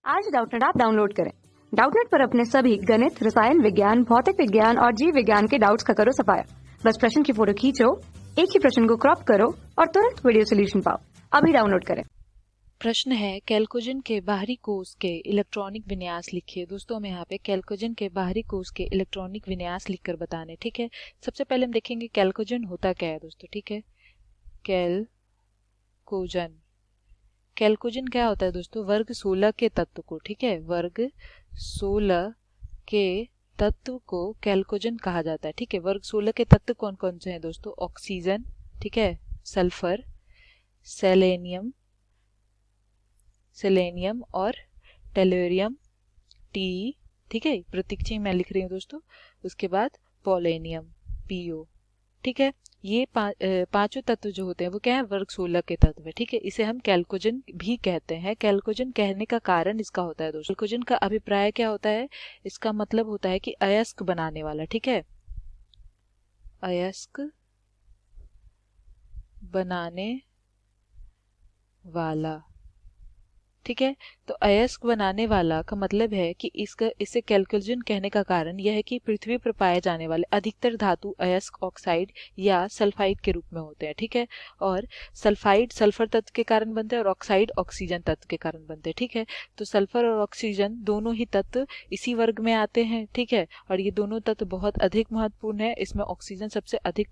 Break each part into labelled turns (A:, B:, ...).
A: आज Doubtnut app download करें। Doubtnut पर अपने सभी गणित, रसायन विज्ञान, भौतिक विज्ञान और जीव विज्ञान के डाउट्स का करो सफाया। बस प्रश्न की फोटो खींचो, एक ही प्रश्न को क्रॉप करो और तुरंत वीडियो सोल्यूशन पाओ। अभी डाउनलोड करें।
B: प्रश्न है कैल्कोजन के बाहरी कोष के इलेक्ट्रॉनिक विन्यास लिखिए। दोस्तों हमें यहाँ पे कैल्कोजन के बाहरी कोष के इलेक्ट्रॉनिक विन्यास लिखकर बताने। ठीक है, सबसे पहले हम देखेंगे कैल्कोजन होता क्या है दोस्तों। ठीक है, कैल्कोजन कैल्कोजन क्या होता है दोस्तों? वर्ग 16 के तत्व को, ठीक है, वर्ग 16 के तत्व को कैल्कोजन कहा जाता है। ठीक है, वर्ग 16 के तत्व कौन कौन से हैं दोस्तों? ऑक्सीजन, ठीक है, सल्फर, सेलेनियम और टेलोरियम टी, ठीक है, प्रतीक चिन्ह मैं लिख रही हूँ दोस्तों। उसके बाद पोलेनियम पीओ। ठीक है, ये पांचों तत्व जो होते हैं वो क्या है? वर्ग 16 के तत्व है। ठीक है, इसे हम कैल्कोजन भी कहते हैं। कैल्कोजन कहने का कारण इसका होता है दोस्तों, कैल्कोजन का अभिप्राय क्या होता है? इसका मतलब होता है कि अयस्क बनाने वाला। ठीक है, अयस्क बनाने वाला। ठीक है, तो अयस्क बनाने वाला का मतलब है कि इसे कैल्कोजन कहने का कारण यह है कि पृथ्वी पर पाए जाने वाले अधिकतर धातु अयस्क ऑक्साइड या सल्फाइड के रूप में होते हैं। ठीक है, और सल्फाइड सल्फर तत्व के कारण बनते हैं और ऑक्साइड ऑक्सीजन तत्व के कारण बनते हैं। ठीक है, तो सल्फर और ऑक्सीजन दोनों ही तत्व इसी वर्ग में आते हैं। ठीक है, और ये दोनों तत्व बहुत अधिक महत्वपूर्ण है। इसमें ऑक्सीजन सबसे अधिक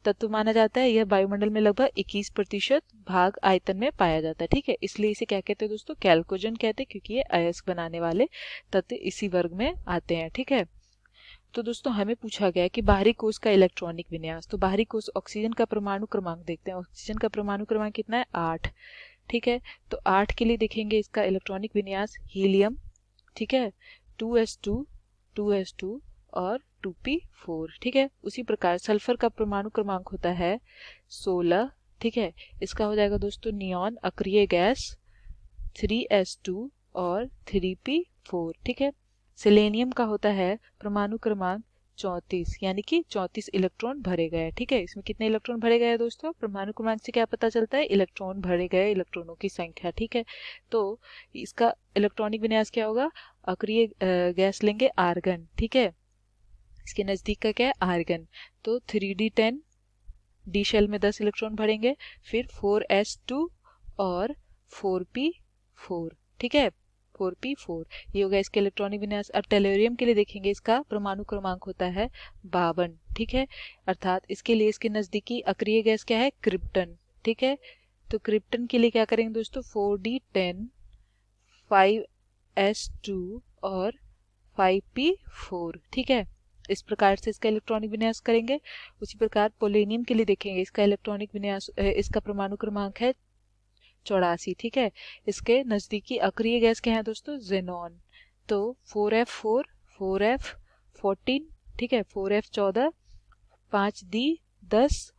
B: तत्व माना जाता है। यह वायुमंडल में लगभग 21% भाग आयतन में पाया जाता है। ठीक है, इसलिए इसे क्या कहते हैं दोस्तों? कैल्कोजन कहते हैं, क्योंकि ये अयस्क बनाने वाले तत्व इसी वर्ग में आते हैं। ठीक है, तो दोस्तों हमें पूछा गया है कि बाहरी कोष का इलेक्ट्रॉनिक विन्यास। तो बाहरी कोष ऑक्सीजन का परमाणु क्रमांक देखते हैं। ऑक्सीजन का परमाणु क्रमांक कितना है? 8। ठीक है, तो 8 के लिए देखेंगे इसका इलेक्ट्रॉनिक विन्यास। हीलियम, ठीक है, 2s2 और 2p4। ठीक है, उसी प्रकार सल्फर का परमाणु क्रमांक होता है 16। ठीक है, इसका हो जाएगा दोस्तों नियॉन अक्रिय गैस 3s2 और 3p4। ठीक है, सेलेनियम का होता है परमाणु क्रमांक 34, यानी कि 34 इलेक्ट्रॉन भरे गए। ठीक है, इसमें कितने इलेक्ट्रॉन भरे गए दोस्तों? परमाणु क्रमांक से क्या पता चलता है? इलेक्ट्रॉन भरे गए इलेक्ट्रॉनों की संख्या। ठीक है, तो इसका इलेक्ट्रॉनिक विन्यास क्या होगा? अक्रिय गैस लेंगे आर्गन। ठीक है, इसके नजदीक का क्या है? आर्गन। तो 3d10, डी शेल में 10 इलेक्ट्रॉन भरेंगे, फिर 4s2 और 4p4। ठीक है, 4p4 ये होगा इसके इलेक्ट्रॉनिक विन्यास। अब टेलोरियम के लिए देखेंगे, इसका परमाणु क्रमांक होता है 52। ठीक है, अर्थात इसके लिए इसके नजदीकी अक्रिय गैस क्या है? क्रिप्टन। ठीक है, तो क्रिप्टन के लिए क्या करेंगे दोस्तों? 4d10, 5s2 और 5p4। ठीक है, इस प्रकार से इसका इलेक्ट्रॉनिक विन्यास करेंगे। उसी प्रकार पोलेनियम के लिए देखेंगे, इसका इलेक्ट्रॉनिक विन्यास, इसका परमाणु क्रमांक है 84। ठीक है, इसके नजदीकी अक्रिय गैस क्या है दोस्तों? जेनॉन। तो 4f4, 4f14, ठीक है, 4f14, 5d10,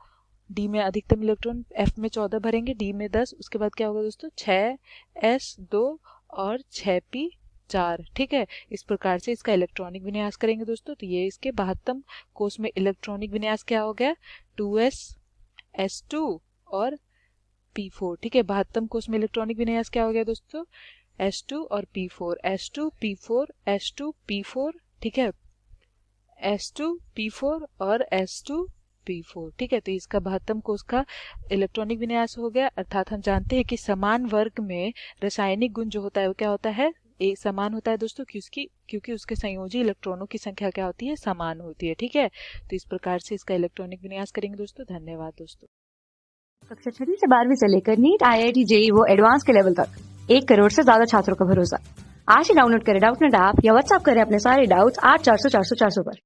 B: डी में अधिकतम इलेक्ट्रॉन, एफ में 14 भरेंगे, डी में 10। उसके बाद क्या होगा दोस्तों? 6s2 और 6p4। ठीक है, इस प्रकार से इसका इलेक्ट्रॉनिक विन्यास करेंगे दोस्तों। तो ये इसके 72 कोष में इलेक्ट्रॉनिक विन्यास क्या हो गया? 2s2 और p4। ठीक है, 72 कोष में इलेक्ट्रॉनिक विन्यास क्या हो गया दोस्तों? s2 और p4, s2 p4, s2 p4। ठीक है, s2 p4 और s2 p4। ठीक है, तो इसका 72 कोष का इलेक्ट्रॉनिक विन्यास हो गया। अर्थात हम जानते हैं कि समान वर्ग में रासायनिक गुण जो होता है वो क्या होता है? एक समान होता है दोस्तों, क्योंकि उसके संयोजी इलेक्ट्रॉनों की संख्या क्या होती है? समान होती है। ठीक है, तो इस प्रकार से इसका इलेक्ट्रॉनिक विन्यास करेंगे दोस्तों। धन्यवाद दोस्तों।
A: कक्षा 6 से 12वीं से लेकर नीट, IIT, JEE वो एडवांस के लेवल तक 1 करोड़ से ज्यादा छात्रों का भरोसा। आज ही डाउनलोड करें डाउटनेट ऐप या व्हाट्सएप करें अपने सारे डाउट्स 8400 400 400 पर।